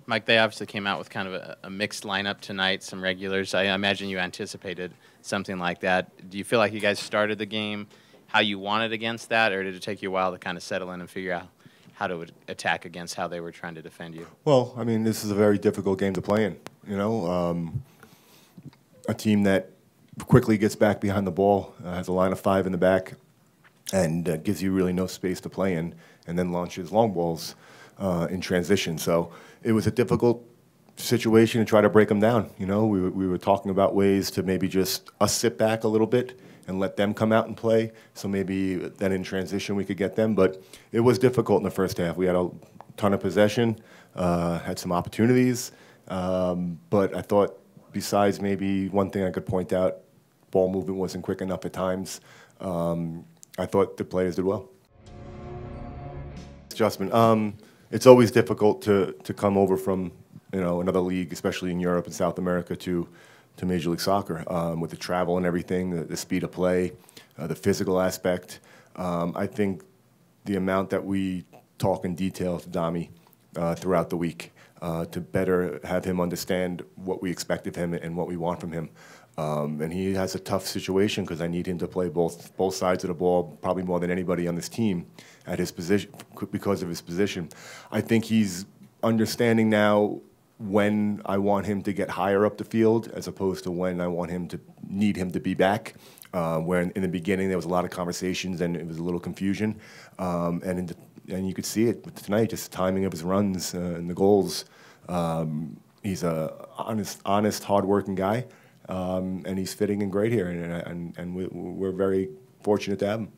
Mike, they obviously came out with kind of a mixed lineup tonight, some regulars. I imagine you anticipated something like that. Do you feel like you guys started the game how you wanted against that, or did it take you a while to kind of settle in and figure out how to attack against how they were trying to defend you? Well, I mean, this is a very difficult game to play in. You know, a team that quickly gets back behind the ball, has a line of 5 in the back, and gives you really no space to play in, and then launches long balls in transition. So it was a difficult situation to try to break them down. You know, we were talking about ways to maybe just us sit back a little bit and let them come out and play. So maybe then in transition we could get them. But it was difficult in the first half. We had a ton of possession, had some opportunities. But I thought besides maybe one thing I could point out, ball movement wasn't quick enough at times. I thought the players did well. Adjustment. It's always difficult to come over from another league, especially in Europe and South America, to Major League Soccer with the travel and everything, the speed of play, the physical aspect. I think the amount that we talk in detail to Dami throughout the week to better have him understand what we expect of him and what we want from him. And he has a tough situation because I need him to play both sides of the ball, probably more than anybody on this team at his position because of his position. I think he's understanding now when I want him to get higher up the field as opposed to when I want him to need him to be back. Where in the beginning there was a lot of conversations and it was a little confusion, and you could see it tonight, just the timing of his runs and the goals. He's a honest, hard-working guy. And he's fitting in great here, and we're very fortunate to have him.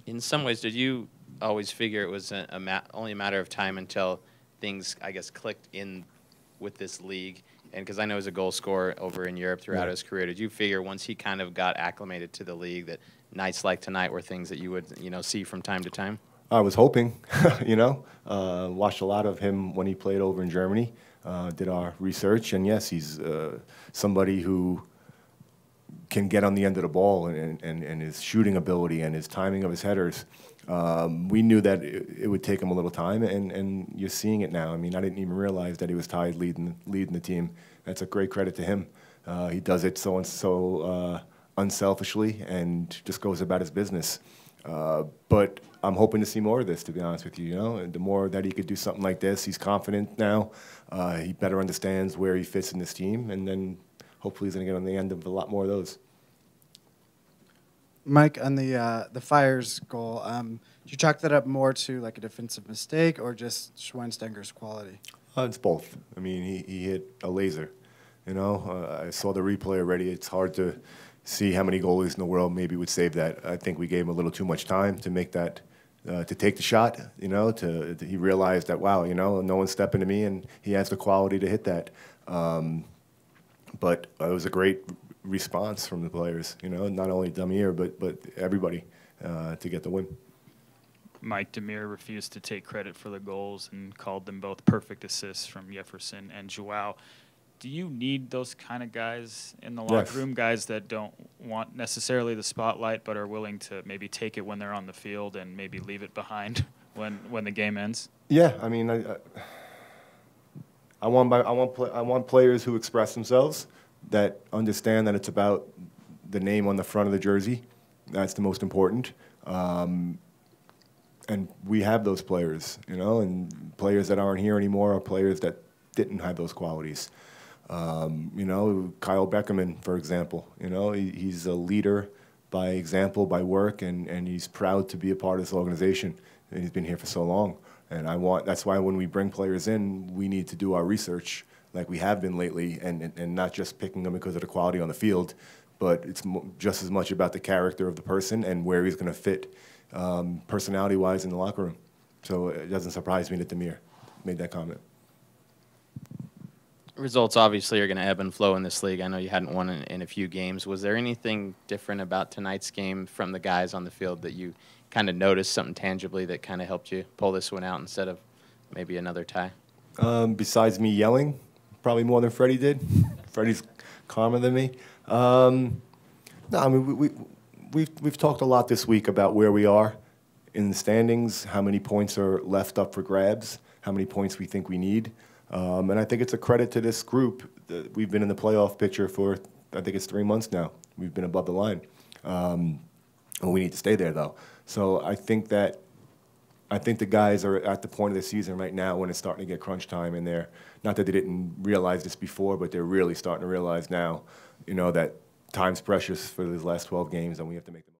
In some ways, did you always figure it was only a matter of time until things, I guess, clicked in with this league? And because I know he's a goal scorer over in Europe throughout his career, did you figure once he kind of got acclimated to the league that nights like tonight were things that you would see from time to time? I was hoping, watched a lot of him when he played over in Germany. Did our research, and yes, he's somebody who can get on the end of the ball, and his shooting ability and his timing of his headers. We knew that it would take him a little time, and you're seeing it now. I mean, I didn't even realize that he was tied leading the team. That's a great credit to him. He does it so unselfishly and just goes about his business. But I'm hoping to see more of this, to be honest with you. And the more that he could do something like this, he's confident now. He better understands where he fits in this team, and then hopefully he's going to get on the end of a lot more of those. Mike, on the Fire's goal, did you chalk that up more to like a defensive mistake or just Schweinsteiger's quality? It's both. I mean, he hit a laser. I saw the replay already. It's hard to see how many goalies in the world maybe would save that. I think we gave him a little too much time to make that, to take the shot. He realized that, wow, no one's stepping to me, and he has the quality to hit that. But it was a great response from the players. Not only Damir but everybody to get the win. Mike, Damir refused to take credit for the goals and called them both perfect assists from Jefferson and João. Do you need those kind of guys in the locker room, guys that don't want necessarily the spotlight but are willing to maybe take it when they're on the field and maybe leave it behind when the game ends? Yeah, I mean, I want players who express themselves, that understand that it's about the name on the front of the jersey. That's the most important. And we have those players, and players that aren't here anymore are players that didn't have those qualities. Kyle Beckerman, for example, he's a leader by example, by work, and he's proud to be a part of this organization. And he's been here for so long. And that's why when we bring players in, we need to do our research like we have been lately, and not just picking them because of the quality on the field, but it's just as much about the character of the person and where he's going to fit personality-wise in the locker room. So it doesn't surprise me that Damir made that comment. Results obviously are going to ebb and flow in this league. I know you hadn't won in a few games. Was there anything different about tonight's game from the guys on the field that you kind of noticed, something tangibly that kind of helped you pull this one out instead of maybe another tie? Besides me yelling, probably more than Freddie did. Freddie's calmer than me. No, I mean we've talked a lot this week about where we are in the standings, how many points are left up for grabs, how many points we think we need. And I think it's a credit to this group. We've been in the playoff picture for, I think it's 3 months now. We've been above the line. And we need to stay there, though. So I think the guys are at the point of the season right now when it's starting to get crunch time, and they're, not that they didn't realize this before, but they're really starting to realize now, that time's precious for these last 12 games, and we have to make them.